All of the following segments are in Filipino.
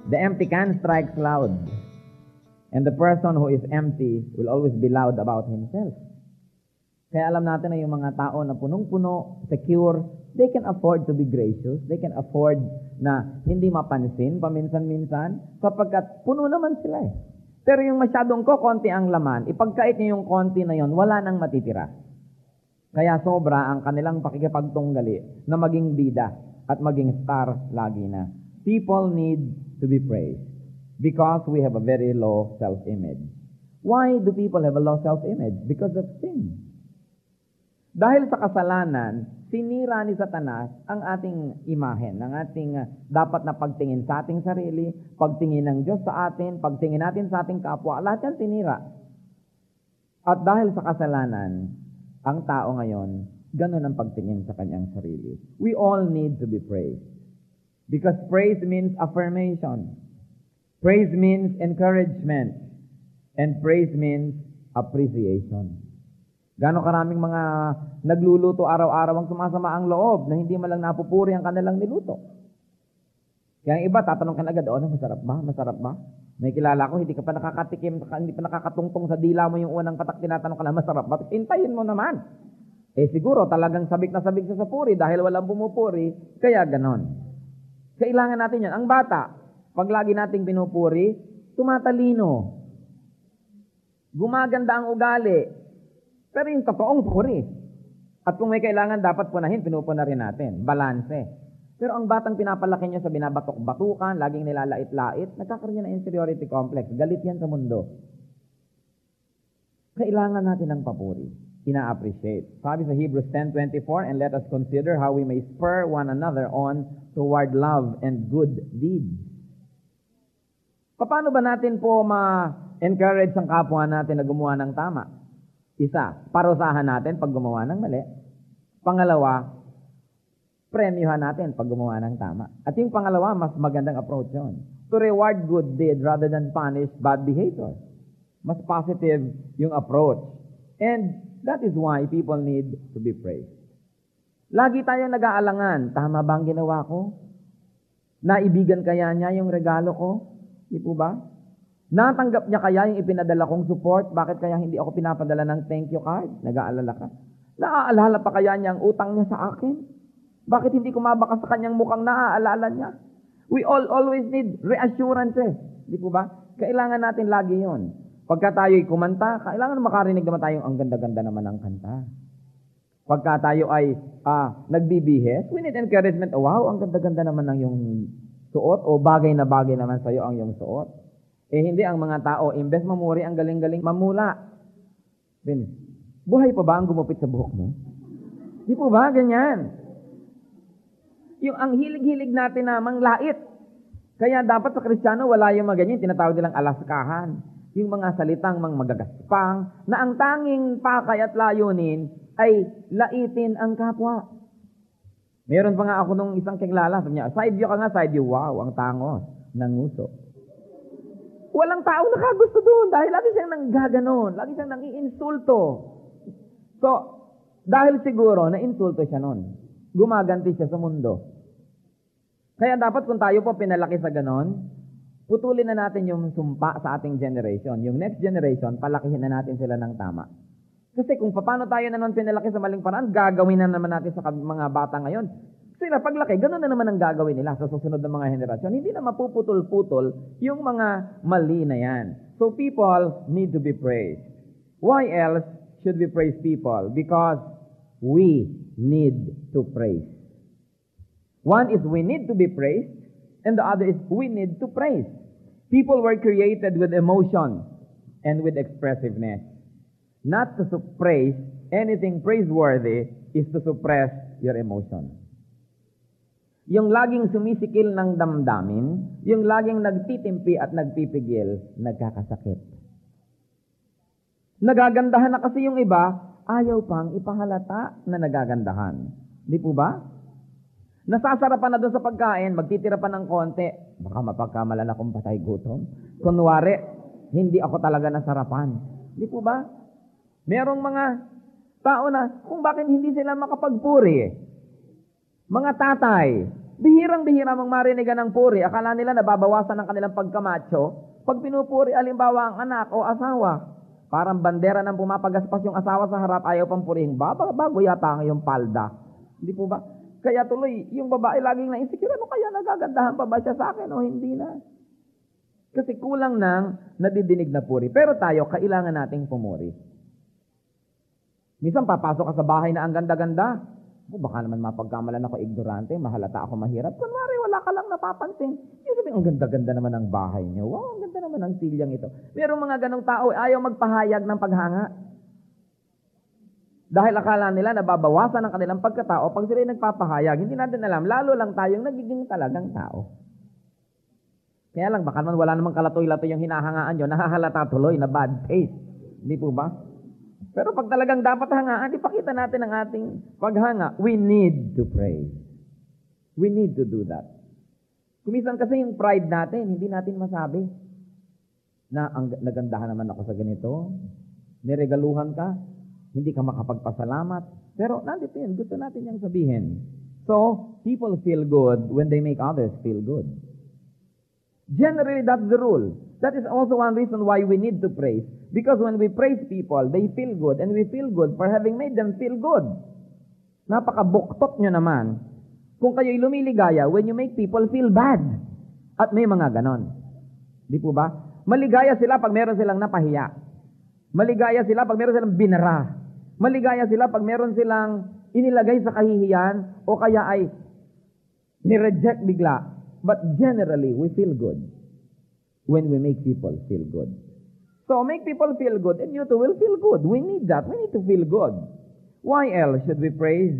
The empty can strikes loud. And the person who is empty will always be loud about himself. Kaya alam natin na yung mga tao na punong-puno, secure, they can afford to be gracious. They can afford na hindi mapansin paminsan-minsan sapagkat puno naman sila eh. Pero yung masyadong konti ang laman, ipagkait niyo yung konti na yon, wala nang matitira. Kaya sobra ang kanilang pakikipagtunggali na maging bida at maging star lagi na. People need to be praised because we have a very low self-image. Why do people have a low self-image? Because of sin. Dahil sa kasalanan, sinira ni Satanas ang ating imahen, ang ating dapat na pagtingin sa ating sarili, pagtingin ng Diyos sa atin, pagtingin natin sa ating kapwa, lahat yan sinira. At dahil sa kasalanan, ang tao ngayon, ganun ang pagtingin sa kanyang sarili. We all need to be praised. Because praise means affirmation. Praise means encouragement. And praise means appreciation. Gano'ng karaming mga nagluluto araw-araw ang sumasama ang loob na hindi man lang napupuri ang kanilang niluto. Kaya ang iba, tatanong ka na agad, masarap ba? Masarap ba? May kilala ko, hindi ka pa nakakatikim, hindi pa nakakatungtong sa dila mo yung unang patak, tinatanong ka na, masarap ba? Hintayin mo naman. Siguro talagang sabik na sabik sa puri dahil walang bumupuri, kaya ganon. Kailangan natin yan. Ang bata, pag lagi nating pinupuri, tumatalino. Gumaganda ang ugali. Pero yung totoong puri. At kung may kailangan dapat punahin, pinupuna rin natin. Balanse. Pero ang batang pinapalaki niya sa binabatok-batukan, laging nilalait-lait, nagkakaroon niya ng inferiority complex. Galit yan sa mundo. Kailangan natin ng papuri. Ina-appreciate. Sabi sa Hebrews 10:24, and let us consider how we may spur one another on toward love and good deeds. Paano ba natin po ma-encourage ang kapwa natin na gumawa ng tama? Isa, parusahan natin pag gumawa ng mali. Pangalawa, premyuhan natin pag gumawa ng tama. At yung pangalawa, mas magandang approach yun. To reward good deed rather than punish bad behavior. Mas positive yung approach. And that is why people need to be praised. Lagi tayong nag-aalangan, tama ba ang ginawa ko? Naibigan kaya niya yung regalo ko? Di po ba? Natanggap niya kaya yung ipinadala kong support? Bakit kaya hindi ako pinapadala ng thank you card? Nag-aalala ka. Naaalala pa kaya niya ang utang niya sa akin? Bakit hindi kumabaka sa kanyang mukhang naaalala niya? We always need reassurances. Di po ba? Kailangan natin lagi yon. Pagka tayo'y kumanta, kailangan makarinig naman tayong ang ganda-ganda naman ng kanta. Pagka tayo ay nagbibihes, we need encouragement. Oh, wow, ang ganda-ganda naman ng yung suot o bagay na bagay naman sa'yo ang yung suot. Hindi ang mga tao, imbes mamuri, ang galing-galing mamula. Buhay pa ba ang gumupit sa buhok mo? Di po ba? Ganyan. Yung ang hilig-hilig natin na manglait. Kaya dapat sa Kristiyano, wala yung mga ganyan, tinatawag nilang alaskahan. Yung mga salitang magagaspang, na ang tanging pakay at layunin ay laitin ang kapwa. Meron pa nga ako nung isang kilala, sabi niya, side view ka nga, side view. Wow, ang tangos ng nguso. Walang tao nakagusto doon dahil lagi siyang nanggaganon, lagi siyang nang-iinsulto. So, dahil siguro na-insulto siya noon, gumaganti siya sa mundo. Kaya dapat kung tayo po pinalaki sa ganon, putulin na natin yung sumpa sa ating generation. Yung next generation, palakihin na natin sila ng tama. Kasi kung paano tayo na noon pinalaki sa maling paraan, gagawin na naman natin sa mga bata ngayon. Sila paglaki, gano'n na naman ang gagawin nila sa susunod na mga henerasyon. Hindi na mapuputol-putol yung mga mali na yan. So people need to be praised. Why else should we praise people? Because we need to praise. One is we need to be praised, and the other is we need to praise. People were created with emotion and with expressiveness. Not to praise anything praiseworthy is to suppress your emotion. Yung laging sumisikil ng damdamin, yung laging nagtitimpi at nagpipigil, nagkakasakit. Nagagandahan na kasi yung iba, ayaw pang ipahalata na nagagandahan. Di po ba? Nasasarapan na doon sa pagkain, magtitira pa ng konti, baka mapagkamalan akong patay gutom. Kunwari, hindi ako talaga nasarapan. Di po ba? Merong mga tao na kung bakit hindi sila makapagpuri. Mga tatay, Bihirang-bihira mong marinigan ng puri. Akala nila nababawasan ng kanilang pagkamacho. Pag pinupuri, alimbawa ang anak o asawa, parang bandera ng pumapagaspas yung asawa sa harap, ayaw pang purihin. Bago yata yung palda. Hindi po ba? Kaya tuloy, yung babae laging na-insecure, ano kaya nagagandahan pa ba siya sa akin o hindi na? Kasi kulang ng nadidinig na puri. Pero tayo, kailangan nating pumuri. Minsan papasok ka sa bahay na ang ganda-ganda. Baka naman mapagkamalan ako ignorante, mahalata ako mahirap. Kunwari, wala ka lang napapansin. Yung sabi, ang ganda-ganda naman ang bahay niyo. Wow, ang ganda naman ang silyang ito. Merong mga ganong tao, ayaw magpahayag ng paghanga. Dahil akala nila nababawasan ang kanilang pagkatao pag sila nagpapahayag. Hindi natin alam, lalo lang tayong nagiging talagang tao. Kaya lang, baka naman wala namang kalatoy-latoy yung hinahangaan nyo, nahahalata tuloy na bad taste. Hindi po ba? Pero pag talagang dapat hangaan, ipakita natin ang ating paghanga. We need to pray. We need to do that. Kumisan kasi yung pride natin, hindi natin masabi na nagandahan naman ako sa ganito, niregaluhan ka, hindi ka makapagpasalamat. Pero nandito yun, gusto natin yung sabihin. So, people feel good when they make others feel good. Generally, that's the rule. That is also one reason why we need to praise. Because when we praise people, they feel good, and we feel good for having made them feel good. Napakabuktot nyo naman kung kayo'y lumiligaya when you make people feel bad. At may mga ganon. Di po ba? Maligaya sila pag meron silang napahiya. Maligaya sila pag meron silang binara. Maligaya sila pag meron silang inilagay sa kahihiyan o kaya ay nireject bigla. But generally, we feel good when we make people feel good. So, make people feel good, and you too will feel good. We need that. We need to feel good. Why else should we praise?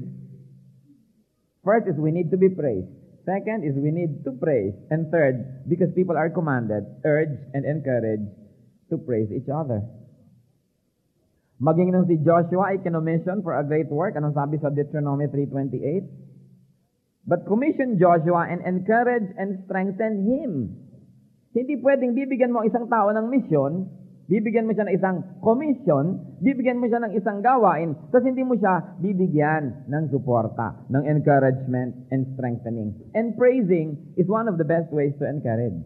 First is we need to be praised. Second is we need to praise. And third, because people are commanded, urged, and encouraged to praise each other. Maging nung si Joshua ay kinomission for a great work. Anong sabi sa Deuteronomy 3:28? But commission Joshua and encourage and strengthen him. Hindi pwedeng bibigyan mo isang tao ng mission, bibigyan mo siya ng isang commission, bibigyan mo siya ng isang gawain, tapos hindi mo siya bibigyan ng suporta, ng encouragement and strengthening. And praising is one of the best ways to encourage.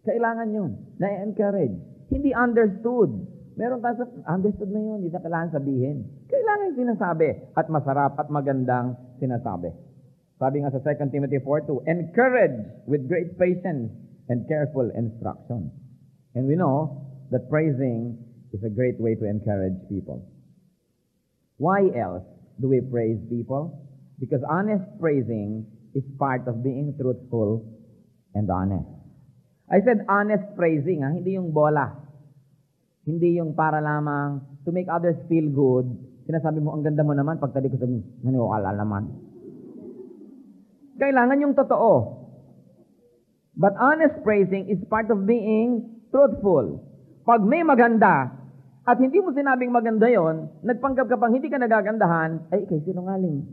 Kailangan yun, na-encourage. Hindi understood. Meron tayo sa understood na yun, hindi na kailangan sabihin. Kailangan sinasabi at masarap at magandang sinasabi. Sabi nga sa 2 Timothy 4:2, encourage with great patience and careful instruction. And we know that praising is a great way to encourage people. Why else do we praise people? Because honest praising is part of being truthful and honest. I said honest praising, hindi yung bola. Hindi yung para lamang to make others feel good. Sinasabi mo, ang ganda mo naman, pagtali ko sabi, naniwala naman. Kailangan yung totoo. But honest praising is part of being truthful. Pag may maganda, at hindi mo sinabing maganda yon, nagpanggap ka pang hindi ka nagagandahan, ay ikay sinungaling.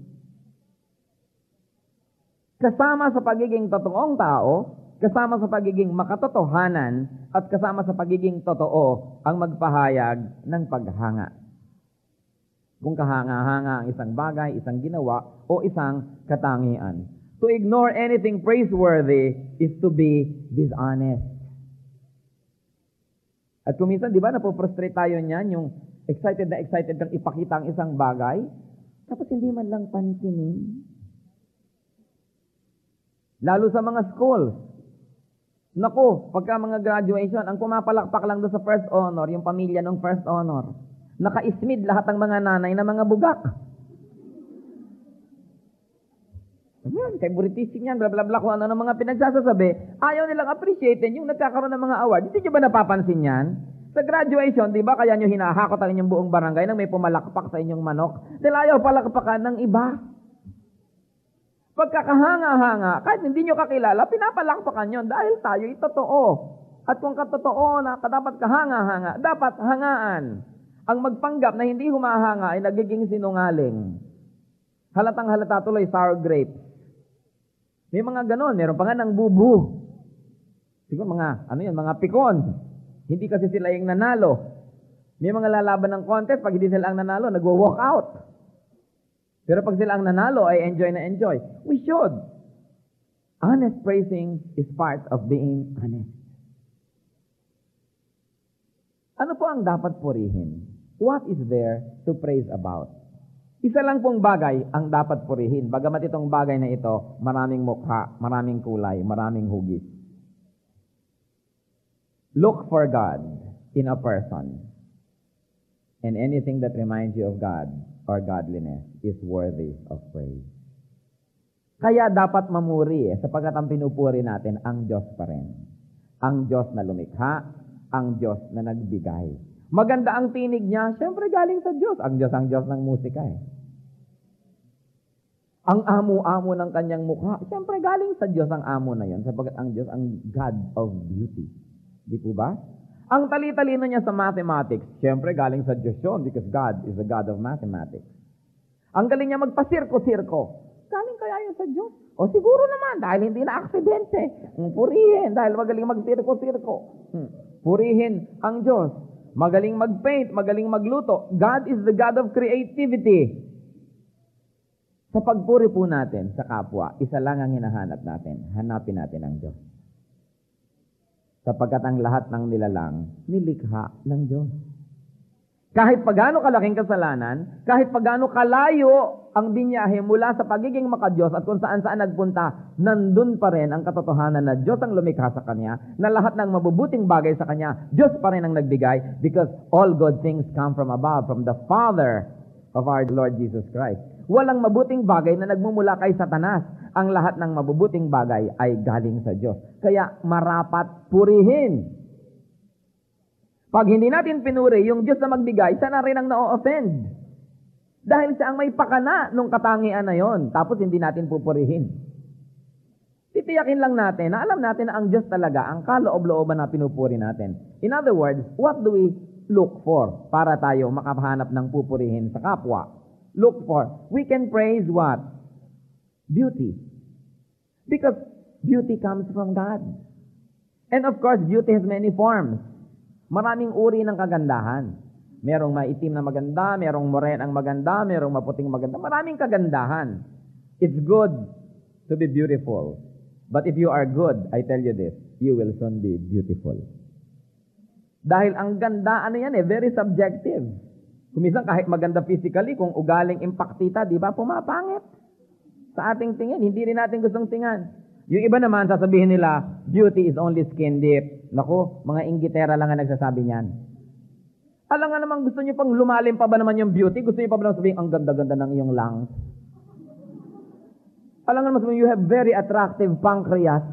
Kasama sa pagiging totoong tao, kasama sa pagiging makatotohanan, at kasama sa pagiging totoo ang magpahayag ng paghanga. Kung kahanga-hanga ang isang bagay, isang ginawa, o isang katangian. To ignore anything praiseworthy is to be dishonest. At kung minsan, di ba, napoprostrate tayo niyan, yung excited kang ipakita ang isang bagay, tapos hindi man lang pansinin. Lalo sa mga schools. Naku, pagka mga graduation, ang pumapalakpak lang doon sa first honor, yung pamilya ng first honor, naka-ismid lahat ng mga nanay na mga bugak. Kay Buritisin yan, bla bla bla, kung ano ng mga pinagsasasabi, ayaw nilang appreciatein yung nagkakaroon ng mga award. Hindi nyo ba napapansin yan? Sa graduation, di ba, kaya nyo hinahakot ang inyong buong barangay nang may pumalakpak sa inyong manok? Dahil ayaw palakpakan ng iba. Pagkakahanga-hanga, kahit hindi nyo kakilala, pinapalakpakan yun dahil tayo'y totoo. At kung katotoo na dapat kahanga-hanga, dapat hangaan. Ang magpanggap na hindi humahanga ay nagiging sinungaling. Halatang halata tuloy, sour grapes. May mga ganon, meron pa nga ng bubu. Siguro mga pikon. Hindi kasi sila yung nanalo. May mga lalaban ng contest, pag hindi sila ang nanalo, nagwo-walk out. Pero pag sila ang nanalo, ay enjoy na enjoy. We should. Honest praising is part of being honest. Ano po ang dapat purihin? What is there to praise about? Isa lang pong bagay ang dapat purihin. Bagamat itong bagay na ito, maraming mukha, maraming kulay, maraming hugis. Look for God in a person. And anything that reminds you of God or godliness is worthy of praise. Kaya dapat mamuri sapagkat ang pinupuri natin ang Diyos pa rin. Ang Diyos na lumikha, ang Diyos na nagbigay. Maganda ang tinig niya, siyempre galing sa Diyos. Ang Diyos ng musika Ang amo-amo ng kanyang mukha, siyempre galing sa Diyos ang amo na yon, sapagkat ang Diyos ang God of beauty. Di po ba? Ang tali-talino niya sa mathematics, siyempre galing sa Diyos yun, because God is the God of mathematics. Ang galing niya magpasirko-sirko, galing kaya yun sa Diyos? O siguro naman, dahil hindi na aksidente. Purihin, dahil magaling magsirko-sirko. Purihin ang Diyos. Magaling mag-paint, magaling magluto. God is the God of creativity. Sa pagpuri po natin sa kapwa, isa lang ang hinahanap natin. Hanapin natin ang Diyos. Sapagkat ang lahat ng nilalang, nilikha ng Diyos. Kahit pagano kalaking kasalanan, kahit pagano kalayo ang binyahe mula sa pagiging makadiyos at kung saan-saan nagpunta, nandun pa rin ang katotohanan na Diyos ang lumikha sa Kanya, na lahat ng mabubuting bagay sa Kanya, Diyos pa rin ang nagbigay, because all good things come from above, from the Father of our Lord Jesus Christ. Walang mabuting bagay na nagmumula kay Satanas. Ang lahat ng mabubuting bagay ay galing sa Diyos. Kaya marapat purihin. Pag hindi natin pinuri, yung Diyos na magbigay, siya na rin ang na-offend. Dahil siya ang may pakana nung katangian na yon, tapos hindi natin pupurihin. Titiyakin lang natin na alam natin na ang Diyos talaga ang kaloob-looban na pinupuri natin. In other words, what do we look for para tayo makahanap ng pupurihin sa kapwa? Look for. We can praise what? Beauty. Because beauty comes from God. And of course, beauty has many forms. Maraming uri ng kagandahan. Merong maitim na maganda, merong moren ang maganda, merong maputing maganda. Maraming kagandahan. It's good to be beautiful. But if you are good, I tell you this, you will soon be beautiful. Dahil ang ganda, very subjective. Kuminsan kahit maganda physically, kung ugaling impaktita, di ba, pumapangit. Sa ating tingin, hindi rin natin gustong tingnan. Yung iba naman, sasabihin nila, beauty is only skin deep. Naku, mga inggitera lang ang nagsasabi niyan. Alam nga naman, gusto niyo pang lumalim pa ba naman yung beauty? Gusto niyo pa ba naman sabihin, ang ganda-ganda ng iyong lungs? Alam nga naman sabihin, you have very attractive pancreas.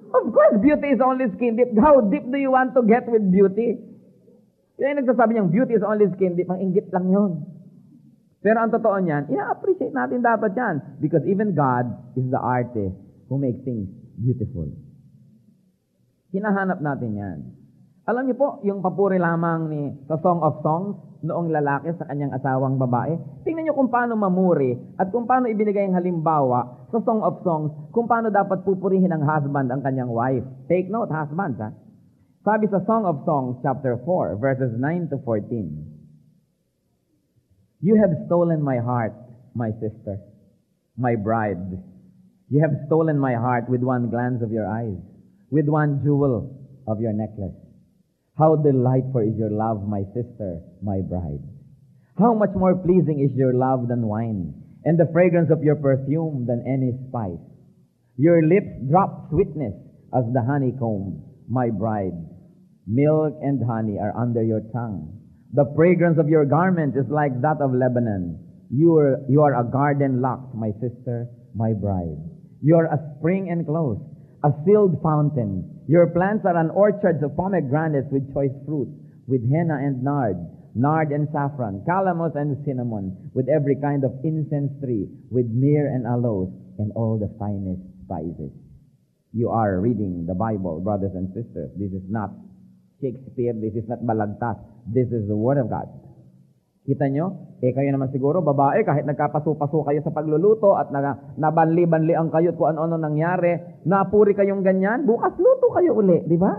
Of course, beauty is only skin deep. How deep do you want to get with beauty? Kaya nagsasabi niyang beauty is only skin deep, ang inggit lang yun. Pero ang totoo niyan, ina-appreciate natin dapat yan. Because even God is the artist who makes things beautiful. Hinahanap natin yan. Alam niyo po, yung papuri lamang sa Song of Songs, noong lalaki sa kanyang asawang babae, tingnan niyo kung paano mamuri at kung paano ibinigay ang halimbawa sa Song of Songs, kung paano dapat pupurihin ng husband ang kanyang wife. Take note, husbands, ha? Sabi sa Song of Songs, chapter 4, verses 9 to 14. You have stolen my heart, my sister, my bride. You have stolen my heart with one glance of your eyes, with one jewel of your necklace. How delightful is your love, my sister, my bride. How much more pleasing is your love than wine, and the fragrance of your perfume than any spice. Your lips drop sweetness as the honeycomb, my bride. Milk and honey are under your tongue. The fragrance of your garment is like that of Lebanon. You are a garden locked, my sister, my bride. You are a spring enclosed, a filled fountain. Your plants are an orchard of pomegranates with choice fruits, with henna and nard and saffron, calamus and cinnamon, with every kind of incense tree, with myrrh and aloes, and all the finest spices. You are reading the Bible, brothers and sisters. This is not Shakespeare, this is not balagtas. This is the Word of God. Kita nyo? Kayo naman siguro, babae, kahit nagkapaso-paso kayo sa pagluluto at nabanli-banli ang kayo at kung ano-ano nangyari, napuri kayong ganyan, bukas luto kayo uli, di ba?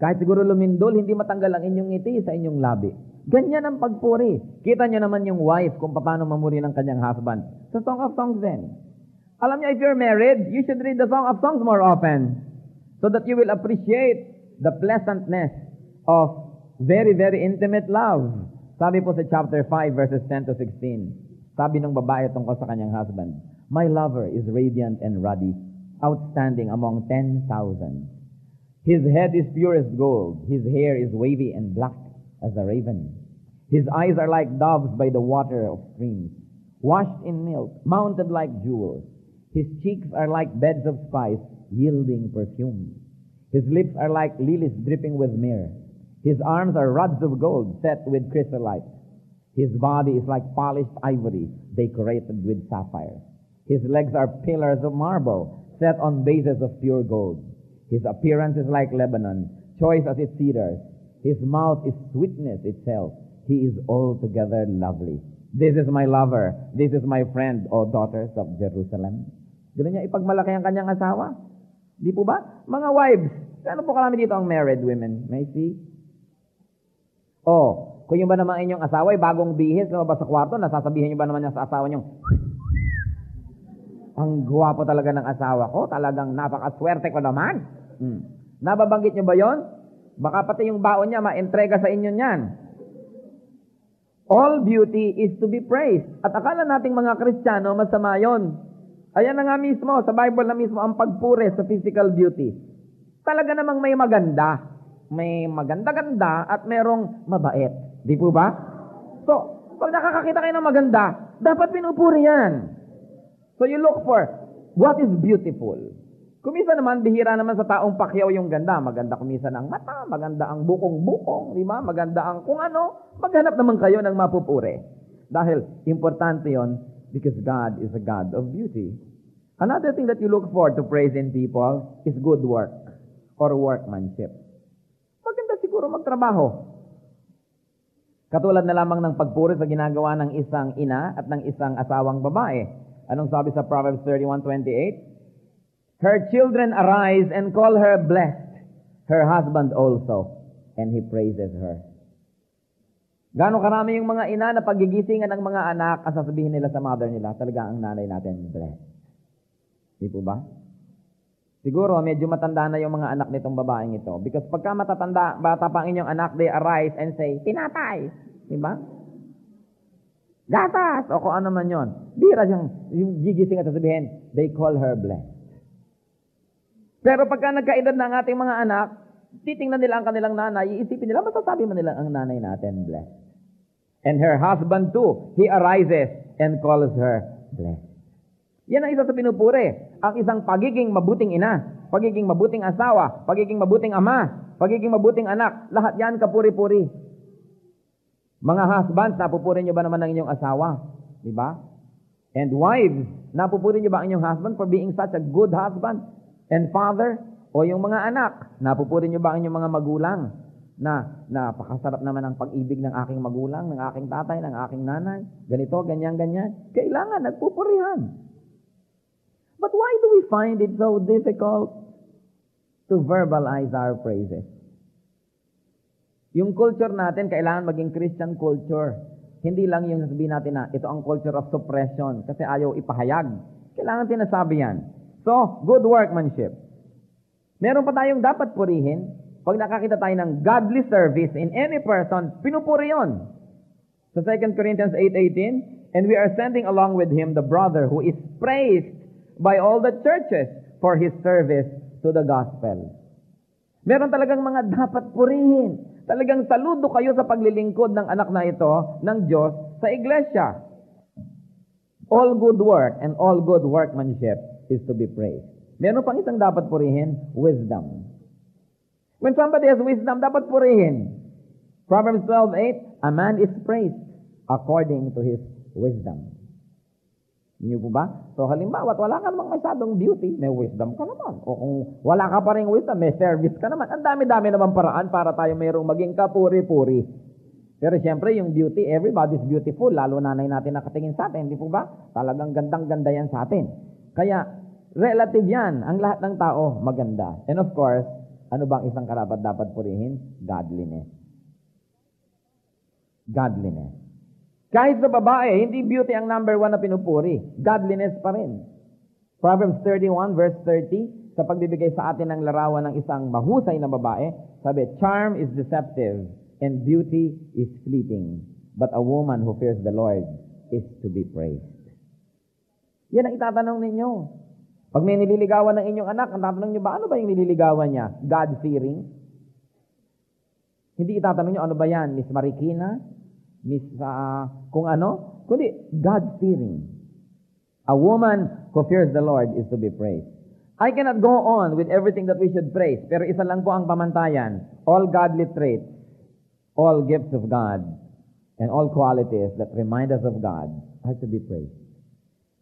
Kahit siguro lumindol, hindi matanggal ang inyong ngiti sa inyong labi. Ganyan ang pagpuri. Kita nyo naman yung wife kung paano mamuri ng kanyang husband. Sa Song of Songs din. Alam nyo, if you're married, you should read the Song of Songs more often so that you will appreciate the pleasantness of very, very intimate love. Sabi po sa chapter 5, verses 10 to 16, sabi ng babae tungkol sa kanyang husband, "My lover is radiant and ruddy, outstanding among 10,000. His head is pure as gold. His hair is wavy and black as a raven. His eyes are like doves by the water of streams, washed in milk, mounted like jewels. His cheeks are like beds of spice, yielding perfume. His lips are like lilies dripping with myrrh. His arms are rods of gold set with chrysolite. His body is like polished ivory, decorated with sapphire. His legs are pillars of marble, set on bases of pure gold. His appearance is like Lebanon, choice as its cedars. His mouth is sweetness itself. He is altogether lovely. This is my lover. This is my friend, O daughters of Jerusalem." Ganun niya ipagmalaki ang kanyang asawa. Di po ba? Mga wives, ano po kalami dito ang married women? May see? Kung yung ba naman inyong asawa ay bagong bihis, lumabas sa kwarto, nasasabihin niyo ba naman niya sa asawa niyo, "Ang gwapo talaga ng asawa ko, talagang napakaswerte ko naman." Nababanggit niyo ba yon? Baka pati yung baon niya ma-entrega sa inyo niyan. All beauty is to be praised. At akala nating mga Kristiyano, masama yon. Ayan na nga mismo, sa Bible na mismo, ang pagpuri sa physical beauty. Talaga namang may maganda. May maganda-ganda at merong mabait. Di po ba? So, pag nakakakita kayo ng maganda, dapat pinupuri yan. So you look for what is beautiful. Kumisa naman, bihira naman sa taong pakyaw yung ganda. Maganda kumisa ng mata, maganda ang bukong-bukong, di ba? Maganda ang kung ano. Maghanap naman kayo ng mapupuri. Dahil importante yon because God is a God of beauty. Another thing that you look for to praise in people is good work or workmanship. Maganda siguro magtrabaho. Katulad na lamang ng pagpuri sa ginagawa ng isang ina at ng isang asawang babae. Anong sabi sa Proverbs 31:28? "Her children arise and call her blessed, her husband also, and he praises her." Gaano karami yung mga ina na pagigisingan ng mga anak, ang sasabihin nila sa mother nila, talaga ang nanay natin blessed. Di po ba? Siguro, medyo matanda na yung mga anak nitong babaeng ito. Because pagka matatanda, bata pa ang inyong anak, they arise and say, "Tinatay." Di ba? "Gatas!" O kung ano man yun. Bira yung gigising at sasabihin, they call her blessed. Pero pagka nagkaedad na ang ating mga anak, titingnan nila ang kanilang nanay, iisipin nila, masasabi man nila ang nanay natin blessed. And her husband too, he arises and calls her blessed. Yan ang isa sa pinupuri. Ang isang pagiging mabuting ina, pagiging mabuting asawa, pagiging mabuting ama, pagiging mabuting anak, lahat yan kapuri-puri. Mga husbands, napupuri niyo ba naman ang inyong asawa? Di ba? And wives, napupuri niyo ba ang inyong husband for being such a good husband and father? O yung mga anak, napupuri niyo ba ang inyong mga magulang na napakasarap naman ang pag-ibig ng aking magulang, ng aking tatay, ng aking nanay, ganito, ganyan, ganyan. Kailangan, nagpupurihan. But why do we find it so difficult to verbalize our praises? Yung culture natin, kailangan maging Christian culture. Hindi lang yung sabihin natin na ito ang culture of suppression kasi ayaw ipahayag. Kailangan tinasabi yan. So, good workmanship. Meron pa tayong dapat purihin. Pag nakakita tayo ng godly service in any person, pinupuri yun. Sa 2 Corinthians 8:18, "And we are sending along with him the brother who is praised by all the churches for his service to the gospel." Meron talagang mga dapat purihin. Talagang saludo kayo sa paglilingkod ng anak na ito ng Diyos sa iglesia. All good work and all good workmanship is to be praised. Meron pang isang dapat purihin, wisdom. When somebody has wisdom, dapat purihin. Proverbs 12:8, "A man is praised according to his wisdom." Niyo po ba? So halimbawa, wala ka namang masyadong beauty, may wisdom ka naman. O kung wala ka pa rin wisdom, may service ka naman. Ang dami-dami naman paraan para tayo mayroong maging kapuri-puri. Pero siyempre, yung beauty, everybody's beautiful, lalo nanay natin nakatingin sa atin, di po ba? Talagang gandang-ganda yan sa atin. Kaya, relative yan. Ang lahat ng tao, maganda. And of course, Ano bang isang karapat-dapat purihin? Godliness. Godliness. Kahit sa babae, hindi beauty ang number 1 na pinupuri. Godliness pa rin. Proverbs 31 verse 30, sa pagbibigay sa atin ng larawan ng isang mahusay na babae, sabi, charm is deceptive and beauty is fleeting, but a woman who fears the Lord is to be praised. Yan ang itatanong ninyo. Pag may nililigawan ng inyong anak, ang tatanong nyo ba, ano ba yung nililigawan niya? God-fearing? Hindi itatanong nyo, ano ba yan? Miss Marikina? Miss, kung ano? Kundi, God-fearing. A woman who fears the Lord is to be praised. I cannot go on with everything that we should praise, pero isa lang po ang pamantayan. All godly traits, all gifts of God, and all qualities that remind us of God are to be praised.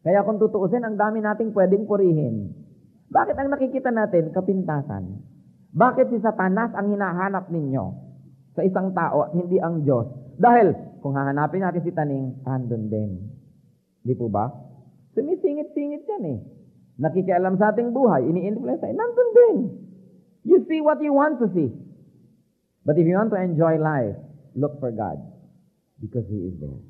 Kaya kung tutuusin, ang dami nating pwedeng purihin. Bakit ang nakikita natin? Kapintasan. Bakit si Satanas ang hinahanap ninyo sa isang tao at hindi ang Diyos? Dahil kung hahanapin natin si Taning, andun din. Di po ba? Sumisingit-singit yan eh. Nakikialam sa ating buhay, ini-influence tayo, nandun din. You see what you want to see. But if you want to enjoy life, look for God. Because He is there.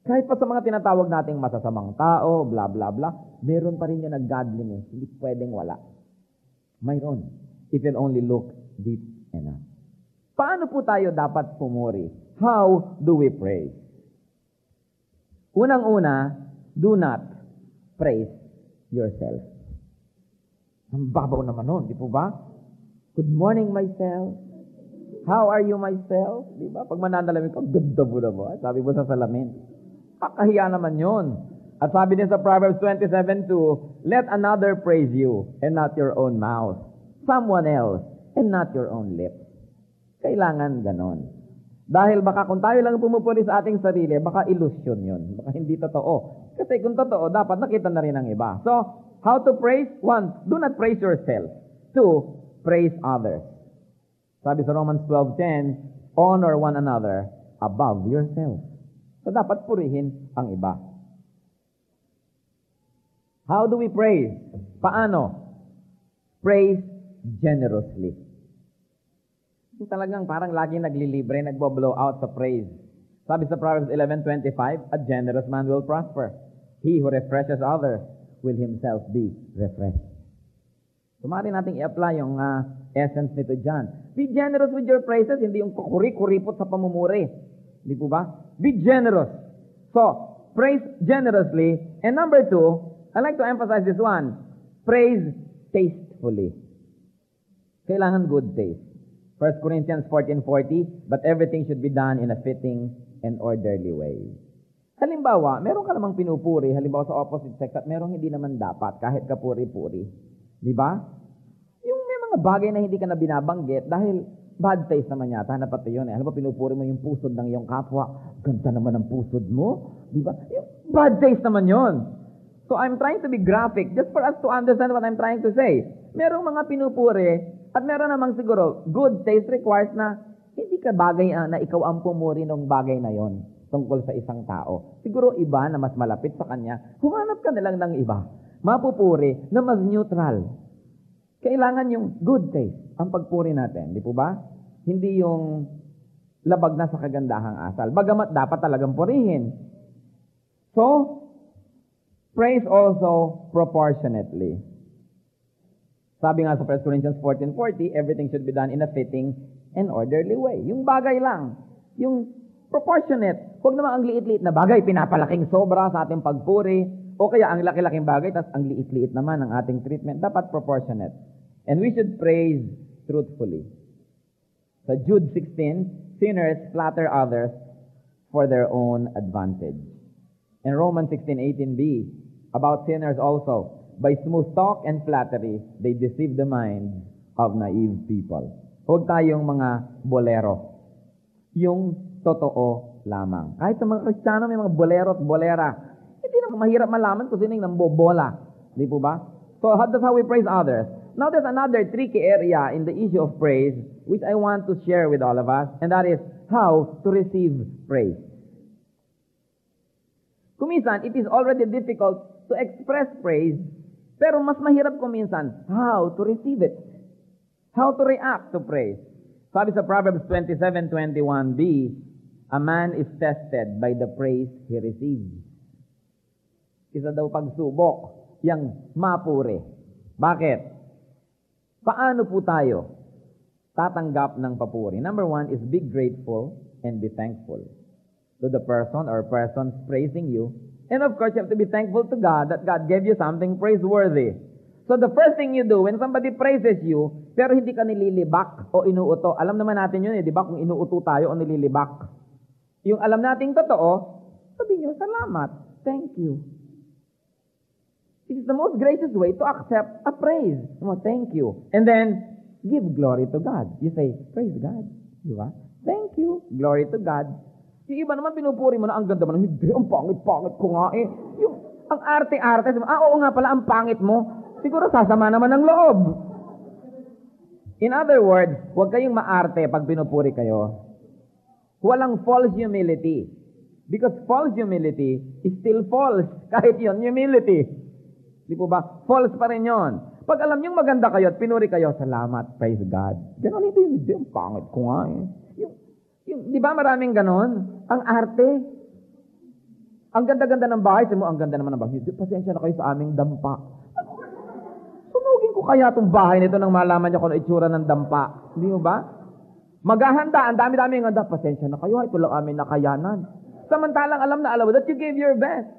Kahit pa sa mga tinatawag nating masasamang tao, blah, blah, blah, meron pa rin yan na godliness. Hindi pwedeng wala. Mayroon. If you'll only look deep enough. Paano po tayo dapat pumuri? How do we praise? Unang-una, do not praise yourself. Ang babaw naman nun, di po ba? Good morning, myself. How are you, myself? Di ba? Pag mananalamin ko, ganda mo na ba? Sabi mo sa salamin. Kakahiya naman yun. At sabi din sa Proverbs 27:2, let another praise you and not your own mouth. Someone else and not your own lips. Kailangan ganon. Dahil baka kung tayo lang pumupuri sa ating sarili, baka illusion yun. Baka hindi totoo. Kasi kung totoo, dapat nakita na rin ng iba. So, how to praise? 1, do not praise yourself. 2, praise others. Sabi sa Romans 12:10, honor one another above yourself. So, dapat purihin ang iba. How do we praise? Paano? Praise generously. Talagang parang laging naglilibre, nagbo-blow out sa praise. Sabi sa Proverbs 11:25, a generous man will prosper. He who refreshes others will himself be refreshed. So, maaari nating i-apply yung essence nito dyan. Be generous with your praises, hindi yung kukuri-kuripot sa pamumuri. Hindi po ba? Be generous. So, praise generously. And number 2, I like to emphasize this one. Praise tastefully. Kailangan good taste. 1 Corinthians 14:40, but everything should be done in a fitting and orderly way. Halimbawa, meron ka namang pinupuri, halimbawa sa opposite sex, at merong hindi naman dapat, kahit kapuri-puri. Di ba? Yung may mga bagay na hindi ka na binabanggit, dahil bad taste naman yata, na pati yun. Alam mo, pinupuri mo yung pusod ng iyong kapwa. Ganda naman ang pusod mo. Di ba? Yung bad taste naman yun. So I'm trying to be graphic just for us to understand what I'm trying to say. Merong mga pinupuri, at meron namang siguro, good taste requires na hindi ka bagay na ikaw ang pumuri ng bagay na yon tungkol sa isang tao. Siguro iba na mas malapit sa kanya, humanap ka na lang ng iba. Mapupuri na mas neutral. Kailangan yung good taste ang pagpuri natin. Di po ba? Hindi yung labag na sa kagandahang asal. Bagamat dapat talagang purihin. So, praise also proportionately. Sabi nga sa 1 Corinthians 14:40, everything should be done in a fitting and orderly way. Yung bagay lang. Yung proportionate. Huwag naman ang liit-liit na bagay, pinapalaking sobra sa ating pagpuri, o kaya ang laki-laking bagay, tas ang liit-liit naman ang ating treatment. Dapat proportionate. And we should praise truthfully. Sa Jude 16, sinners flatter others for their own advantage. In Romans 16:18b, about sinners also, by smooth talk and flattery, they deceive the minds of naive people. Huwag tayong mga bolero. Yung totoo lamang. Kahit sa mga Kristiyano, may mga bolero at bolera. Hindi na mahirap malaman kung sino yung nambobola. Di po ba? So that's how we praise others. Now there's another tricky area in the issue of praise which I want to share with all of us, and that is how to receive praise. Kuminsan, it is already difficult to express praise, pero mas mahirap kuminsan how to receive it. How to react to praise? Sabi sa Proverbs 27:21b, a man is tested by the praise he receives. Isa daw pagsubok, yang mapuri. Bakit? Paano po tayo tatanggap ng papuri? Number one is be grateful and be thankful to the person or persons praising you. And of course, you have to be thankful to God that God gave you something praiseworthy. So the first thing you do when somebody praises you, pero hindi ka nililibak o inuuto. Alam naman natin yun, di ba? Kung inuuto tayo o nililibak. Yung alam nating totoo, sabihin nyo, salamat, thank you. It is the most gracious way to accept a praise. Thank you. And then, give glory to God. You say, praise God. Di ba? Thank you. Glory to God. Yung iba naman, pinupuri mo na, ang ganda mo na, hindi, ang pangit-pangit ko nga eh. Yung, ang arte-arte, oo nga pala, ang pangit mo. Siguro sasama naman ng loob. In other words, huwag kayong maarte pag pinupuri kayo. Walang false humility. Because false humility is still false. Kahit yun, humility. Di po ba? False pa rin yun. Pag alam niyong maganda kayo at pinuri kayo, salamat, praise God. Ganon ito yung, ang pangit ko nga eh. Yung, di ba maraming ganon? Ang arte. Ang ganda-ganda ng bahay. Sabi mo, ang ganda naman ng bahay. Pasensya na kayo sa aming dampa. Sunugin ko kaya itong bahay nito nang malaman niyo kung ano itsura ng dampa. Hindi mo ba? Maghahanda, ang dami-dami ng handa. Pasensya na kayo, ito lang aming nakayanan. Samantalang alam na alam mo that you gave your best.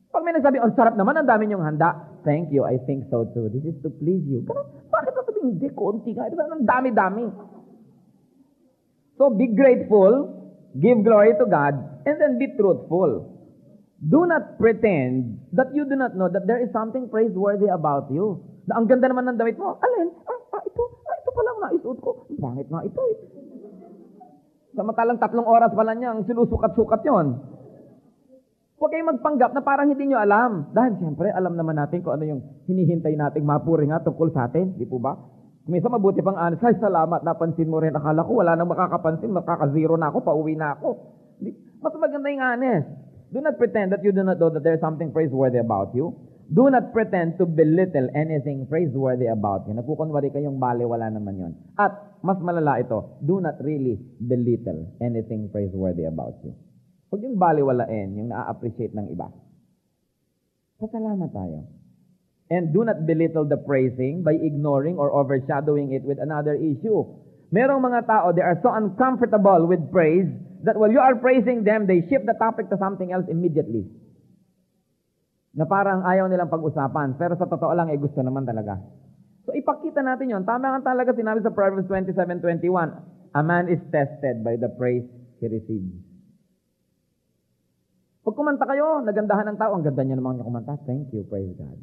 Pag may nagsabi, ang sarap naman, ang dami niyong handa. Thank you, I think so too. This is to please you. Pero bakit sasabihin, hindi, konti nga. Ito ang dami-dami. So be grateful, give glory to God, and then be truthful. Do not pretend that you do not know that there is something praiseworthy about you. Na ang ganda naman ng damit mo. Alin? Ito pa lang naisuot ko. Pangit nga ito eh. Samantalang 3 oras pa lang niya, ang sinusukat-sukat yon. Huwag kayong magpanggap na parang hindi nyo alam. Dahil siyempre, alam naman natin kung ano yung hinihintay nating mapuri nga tungkol sa atin. Di po ba? Kumisa mabuti pang honest. Ay, salamat, napansin mo rin. Akala ko, wala nang makakapansin. Makaka-zero na ako, pauwi na ako. Mas maganda yung honest. Do not pretend that you do not know that there's something praiseworthy about you. Do not pretend to belittle anything praiseworthy about you. Nagkukunwari kayong bale, wala naman yon. At, mas malala ito, do not really belittle anything praiseworthy about you. Huwag yung baliwalain, yung na-appreciate ng iba. Pasalamat tayo. And do not belittle the praising by ignoring or overshadowing it with another issue. Merong mga tao, they are so uncomfortable with praise that while you are praising them, they shift the topic to something else immediately. Na parang ayaw nilang pag-usapan, pero sa totoo lang, gusto naman talaga. So ipakita natin yon. Tama nga talaga sinabi sa Proverbs 27:21, a man is tested by the praise he receives. Pag kumanta kayo, nagandahan ng tao, ang ganda niya naman niya kumanta, thank you, praise God.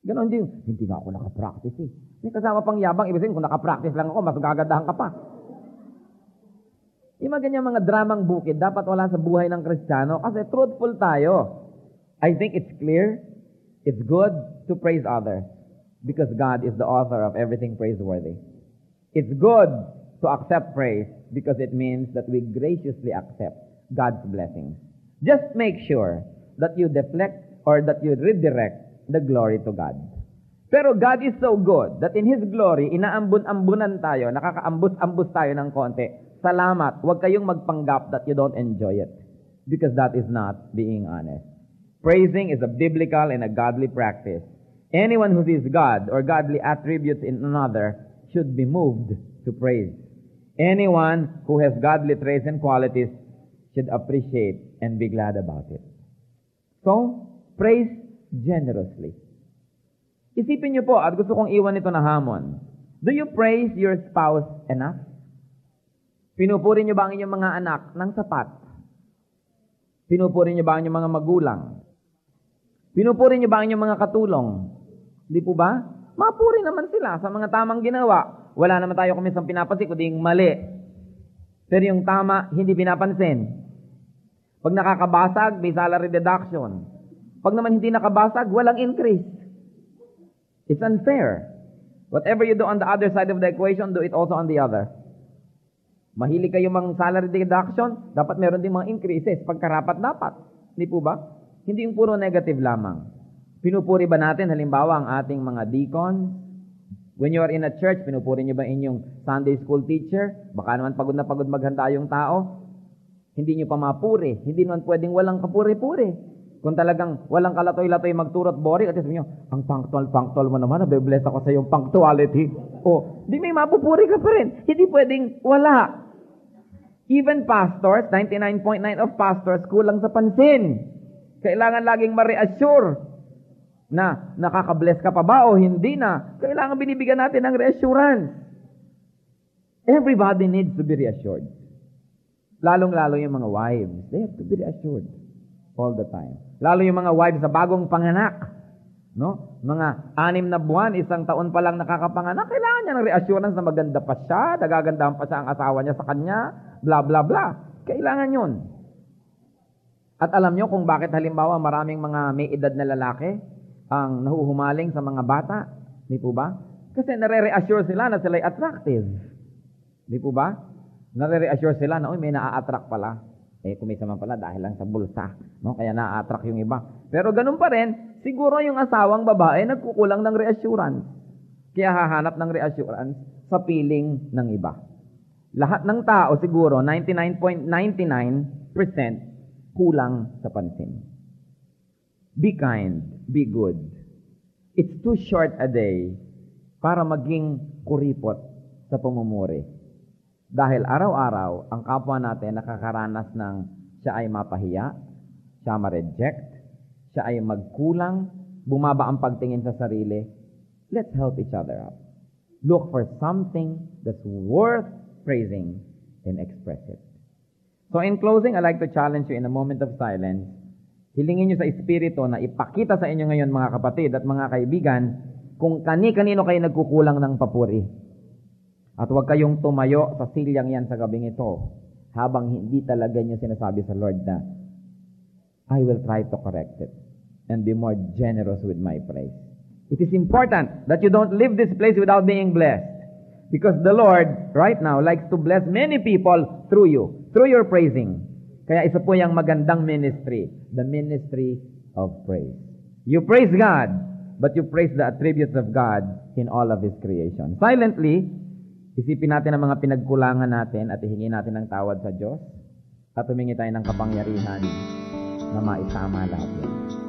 Ganon din, hindi nga ako nakapractice eh. May kasama pang yabang, ibig sabihin, kung nakapractice lang ako, mas gagandahan ka pa. Yung mga ganyan mga dramang bukid, dapat wala sa buhay ng Kristiyano kasi truthful tayo. I think it's clear, it's good to praise others because God is the author of everything praiseworthy. It's good to accept praise because it means that we graciously accept God's blessings. Just make sure that you deflect or that you redirect the glory to God. Pero God is so good that in His glory, inaambun-ambunan tayo, nakakaambus-ambus tayo ng konti. Salamat, huwag kayong magpanggap that you don't enjoy it because that is not being honest. Praising is a biblical and a godly practice. Anyone who sees God or godly attributes in another should be moved to praise. Anyone who has godly traits and qualities should appreciate and be glad about it. So, praise generously. Isipin niyo po, at gusto kong iwan ito na hamon. Do you praise your spouse enough? Pinupuri niyo ba ang inyong mga anak ng sapat? Pinupuri niyo ba ang inyong mga magulang? Pinupuri niyo ba ang inyong mga katulong? Di po ba? Mapuri naman sila sa mga tamang ginawa. Wala naman tayo kumisang pinapansin, kundi yung mali. Pero yung tama, hindi pinapansin. Pag nakakabasag, may salary deduction. Pag naman hindi nakabasag, walang increase. It's unfair. Whatever you do on the other side of the equation, do it also on the other. Mahilig kayo mang salary deduction, dapat meron din mga increases. Pagkarapat dapat. Hindi po ba? Hindi yung puro negative lamang. Pinupuri ba natin, halimbawa, ang ating mga deacons, When you are in a church, pinupuri niyo ba inyong Sunday school teacher? Baka naman pagod na pagod maghanda yung tao. Hindi niyo pa mapuri. Hindi naman pwedeng walang kapuri-puri. Kung talagang walang kalatoy-latoy magturot boring, at sabi niyo, ang punctual mo naman, nabe-bless ako sa iyong punctuality. O, di may mapupuri ka pa rin. Hindi pwedeng wala. Even pastors, 99.9 of pastors, kulang sa pansin. Kailangan laging ma-reassure na nakaka-bless ka pa ba o hindi na. Kailangan binibigyan natin ng reassurance. Everybody needs to be reassured. Lalong-lalo yung mga wives. They have to be reassured all the time. Lalo yung mga wives sa bagong panganak. No? Mga 6 na buwan, 1 taon pa lang nakakapanganak, kailangan niya ng reassurance na maganda pa siya, nagagandahan pa siya ang asawa niya sa kanya, bla bla bla. Kailangan yun. At alam niyo kung bakit halimbawa maraming mga may edad na lalaki ang nahuhumaling sa mga bata? Di po ba? Kasi nare-reassure sila na sila'y attractive. Di po ba? Nare-reassure sila na, may naa-attract pala. Kumisa man pala dahil lang sa bulsa. No? Kaya naa-attract yung iba. Pero ganun pa rin, siguro yung asawang babae nagkukulang ng reassurance. Kaya hahanap ng reassurance sa feeling ng iba. Lahat ng tao siguro, 99.99% kulang sa pansin. Be kind, be good. It's too short a day para maging kuripot sa pumumuri. Dahil araw-araw, ang kapwa natin nakakaranas ng siya ay mapahiya, siya ma-reject, siya ay magkulang, bumaba ang pagtingin sa sarili. Let's help each other out. Look for something that's worth praising and express it. So in closing, I'd like to challenge you in a moment of silence. Hilingin nyo sa Espiritu na ipakita sa inyo ngayon mga kapatid at mga kaibigan kung kani-kanino kayo nagkukulang ng papuri. At huwag kayong tumayo sa silyang yan sa gabing ito habang hindi talaga nyo sinasabi sa Lord na I will try to correct it and be more generous with my praise. It is important that you don't leave this place without being blessed because the Lord right now likes to bless many people through you, through your praising. Kaya isa po yung magandang ministry, the ministry of praise. You praise God, but you praise the attributes of God in all of His creation. Silently, isipin natin ang mga pinagkulangan natin at ihingi natin ng tawad sa Diyos at humingi tayo ng kapangyarihan na maitama lahat yan.